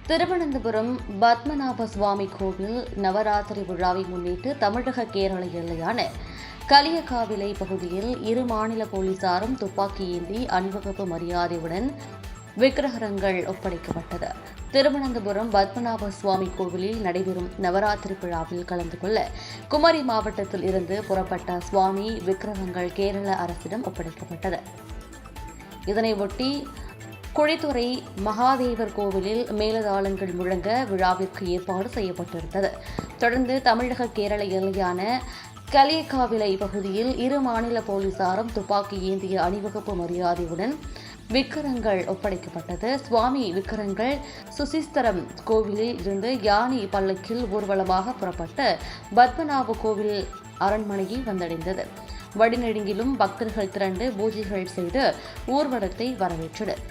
திருவனந்தபுரம் பத்மநாப சுவாமி கோவில் நவராத்திரி விழாவை முன்னிட்டு தமிழக கேரள எல்லையான களியக்காவிளை பகுதியில் இரு மாநில போலீசாரும் துப்பாக்கி ஏந்தி அணிவகுப்பு மரியாதையுடன் விக்கிரகங்கள் ஒப்படைக்கப்பட்டது. திருவனந்தபுரம் பத்மநாப சுவாமி கோவிலில் நடைபெறும் நவராத்திரி விழாவில் கலந்து கொள்ள குமரி மாவட்டத்தில் இருந்து புறப்பட்ட சுவாமி விக்கிரகங்கள் கேரள அரசிடம் ஒப்படைக்கப்பட்டது. இதனையொட்டி குழித்துறை மகாதேவர் கோவிலில் மேலதாளங்கள் முழங்க விழாவிற்கு ஏற்பாடு செய்யப்பட்டிருந்தது. தொடர்ந்து தமிழக கேரள எல்லையான களியக்காவிளை பகுதியில் இரு மாநில போலீசாரும் துப்பாக்கி ஏந்திய அணிவகுப்பு மரியாதையுடன் விக்கிரகங்கள் ஒப்படைக்கப்பட்டது. சுவாமி விக்கிரகங்கள் சுசீஸ்வரம் கோவிலில் இருந்து யானை பல்லக்கில் ஊர்வலமாக புறப்பட்டு பத்மநாப கோவில் அரண்மனையை வந்தடைந்தது. வழிநெடுங்கிலும் பக்தர்கள் திரண்டு பூஜைகள் செய்து ஊர்வலத்தை வரவேற்றனர்.